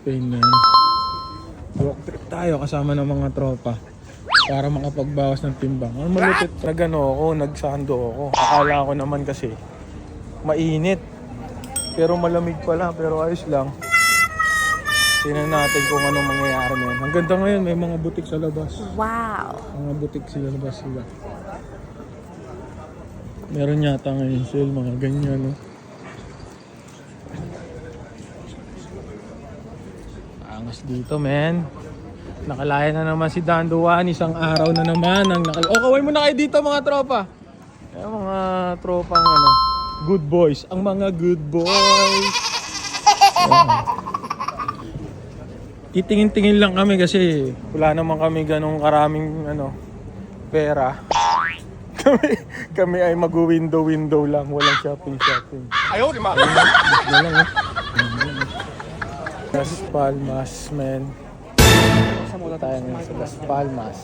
Spain man. Walk trip tayo kasama ng mga tropa para makapagbawas ng timbang. Ang malupit. Nagano ako, nagsando ako. Akala ko naman kasi mainit. Pero malamig pala, pero ayos lang. Tingnan natin kung anong mangyayari ngayon. Ang ganda ngayon, may mga butik sa labas. Wow! Mga butik sila labas sila. Meron yata ngayon sale, mga ganyan, no? Angas dito, men. Nakalaya na naman si Danduan. Isang araw na naman. Kaway mo na kayo dito, mga tropa. Ayan, mga tropang ano, good boys. Ang mga good boys. Titingin-tingin lang kami kasi wala naman kami ganong karaming ano, pera. kami ay mag-window lang, walang shopping. Ayaw, di ma. Las Palmas, men. Tayo ngayon sa Las Palmas.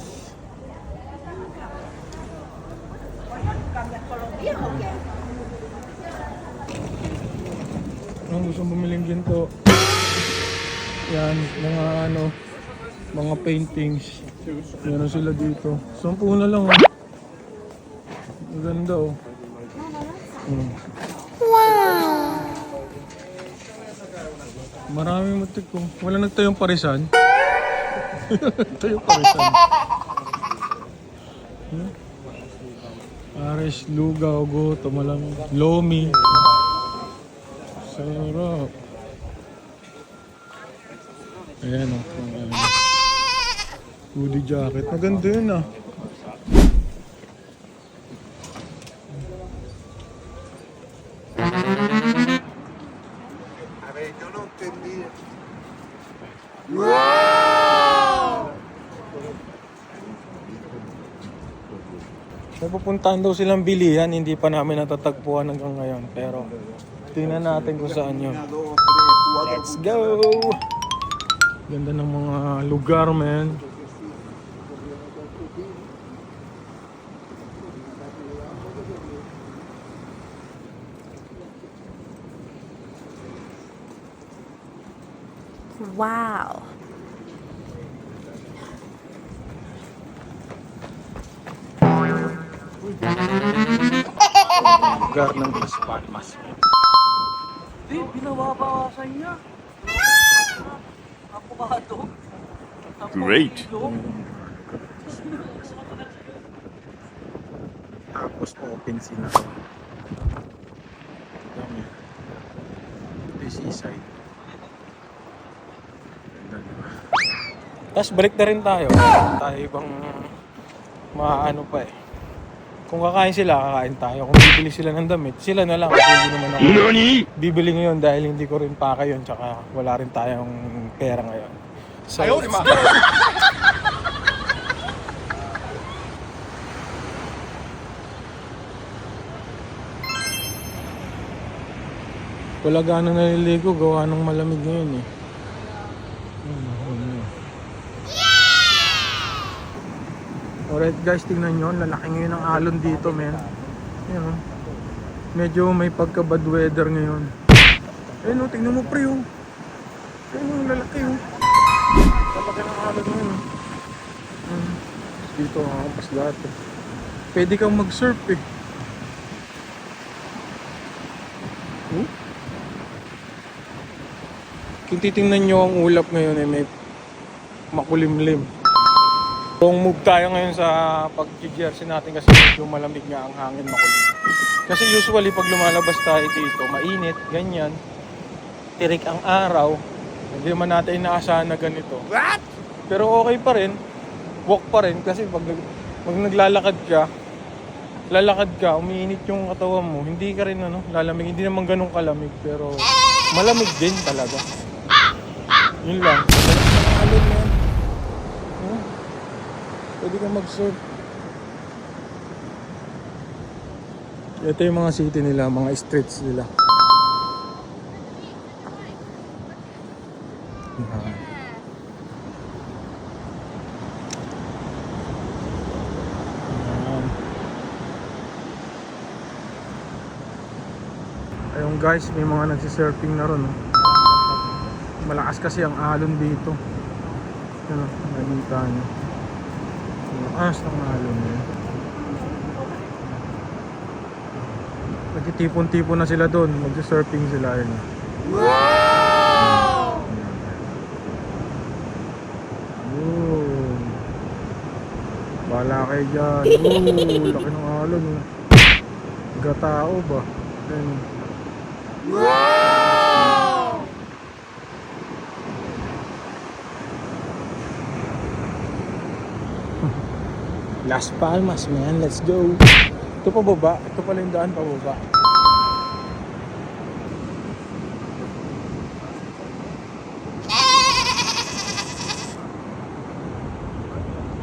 Anong gusto bumiling ginto? Yan, mga ano, mga paintings. Meron sila dito. 10 na lang, oh. Ang ganda, oh. Wow! Maraming matik, oh. Wala nagtayong parisan. Nagtayong parisan. Ares, Lugaw, Goto, Malang, Lomi. Sarap. Ayan, oh. Hoodie jacket. Maganda yun, ah. May pupuntahan daw silang bilihan, hindi pa namin natatagpuan hanggang ngayon. Pero tingnan natin kung saan yun. Let's go! Ganda ng mga lugar, man. Wow! Lugar ng Las Palmas. Di, binabawasan niya. Apokado. Great. Tapos open sila. Dami. Ito yung seaside. Tapos break na rin tayo. Tayo ibang maano pa eh. Kung kakain sila, kakain tayo. Kung bibili sila ng damit, sila na lang. Kasi hindi naman ako bibili ngayon dahil hindi ko rin paka yun. Tsaka wala rin tayong pera ngayon. So, Ayaw, di ma. wala ganang naliligo. Gawa ng malamig ngayon eh. Alright guys, tingnan nyo. Lalaki ngayon ang alon dito, men. Ayan, oh. Medyo may pagka bad weather ngayon. Ayun, oh, tingnan mo pre, oh. Ayun, oh, lalaki, oh. Lalaki ng alon ngayon, oh. Dito, hakampas lahat, eh. Pwede kang mag-surf, eh. Oh? Kung titingnan nyo ang ulap ngayon, eh, may makulimlim. Kung move tayo ngayon sa pag-jersey natin kasi medyo malamig nga ang hangin, makulit. Kasi usually pag lumalabas tayo dito, mainit, ganyan. Tirik ang araw. Hindi naman natin inaasahan na ganito. What? Pero okay pa rin. Walk pa rin kasi pag naglalakad ka, umiinit yung katawan mo. Hindi ka rin lalamig. Hindi naman ganun kalamig pero malamig din talaga. Yun lang. Alon na. Pwede kang mag-surf. Ito yung mga city nila, mga streets nila. Ayun guys, may mga nagsisurfing na ron. Malakas kasi ang alon dito. Ano, nakita nyo. Malakas ng alon yun. Nagtitipon-tipon na sila doon. Mag-surfing sila yun. Wow! Oh. Bala kayo dyan. Oh, laki ng alon. Oh. Gatao ba? Ayun. Wow! Las Palmas, man. Let's go. Ito pa baba. Ito pala yung daan pa baba.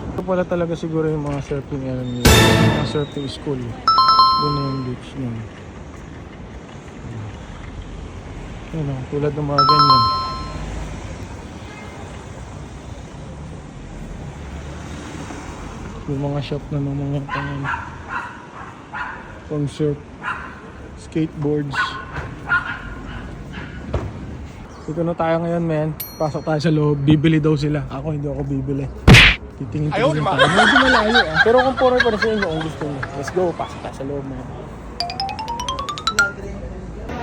Ito pala talaga siguro yung mga surfing area, mga surfing school. Doon na yung beach niya. Yan o, tulad ng mga ganyan. Yung mga shop na ng mga pang surf, skateboards. Dito na tayo ngayon, men. Pasok tayo sa loob. Bibili daw sila. Ako hindi ako bibili. Titingin tayo. Medyo malayo ah. Pero kung puro pa rin sa inyo kung gusto nyo. Let's go. Pasok tayo sa loob, men.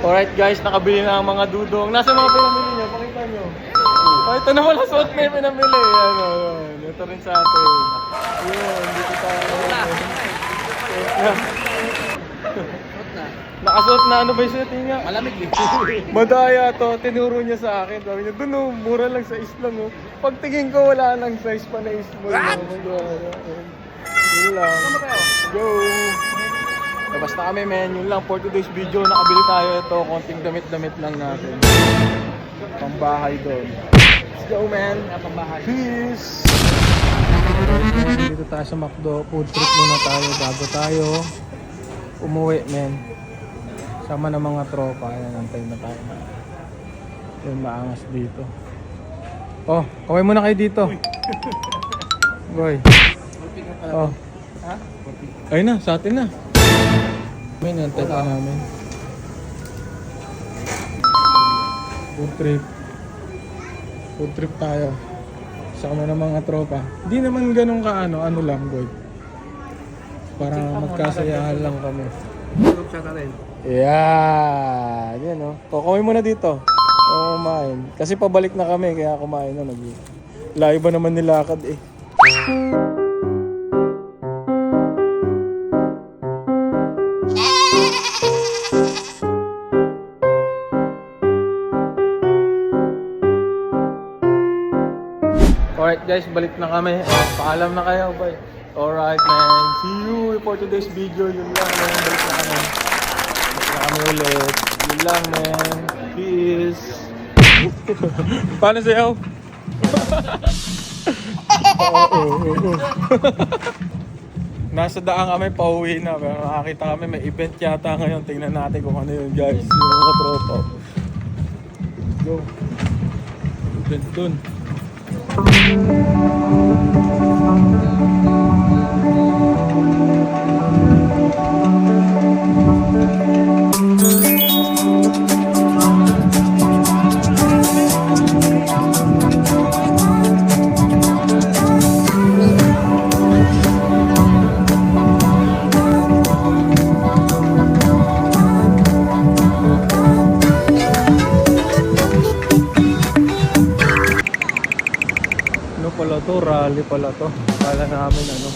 Alright guys, nakabili na ang mga dudong. Nasa mga pinamili nyo? Pakita nyo. Oh, ito naman ang suot na yung pinamili. Ano, ito rin sa atin. Yun, dito tayo. Nakasuot na ano ba yung suot niya? Malamig din. Madaya to, tinuro niya sa akin. Sabi niya, dun oh, mura lang size lang oh. Pagtingin ko wala lang size pa na small. What? Yun lang. Let's go. Basta kami men, yun lang for today's video. Nakabili tayo ito, konting damit-damit lang natin. Pambahay doon. Let's go man. Pambahay. Peace. Dito tayo sa McDo. Food trip muna tayo bago tayo umuwi men. Sama ng mga tropa. Ayan, antay na tayo. Yung maangas dito. Oh, kaway muna kayo dito. Boy. Oh. Ayun na, sa atin na. May nantay pa namin. Food trip. Food trip tayo. Sama ng mga tropa. Hindi naman ganun ka ano lang boy. Para magkasayahan lang kami. Tulog siya na rin. Yeah! Yan o. Kukumin muna dito. Oo, kumain. Kasi pabalik na kami kaya kumain na. Layo ba naman nilakad eh. Alright guys, balik na kami. Paalam na kayo, bye. Alright man, see you for today's video. Yun lang man, balik na kami. Balik na kami ulit. Yun lang man. Peace. Paano sayaw? Nasa daan kami, pauwi na. Pero nakakita kami, may event yata ngayon. Tingnan natin kung ano yun guys. Yung mga tropa. Let's go. Event dun. Rally pala to. Kala namin ano.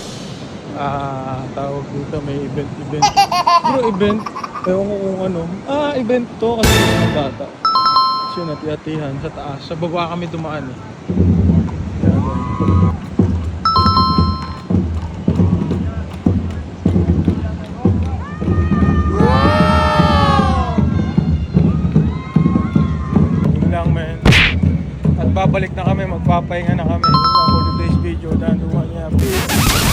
Tawag dito may event. Pero event, ewan ko kung ano. Event to kasi mga bata. So nati-atihan sa taas. Sa baba kami dumaan eh. Yun lang men. At babalik na kami, magpapahinga na kami. For today's video, done. Peace.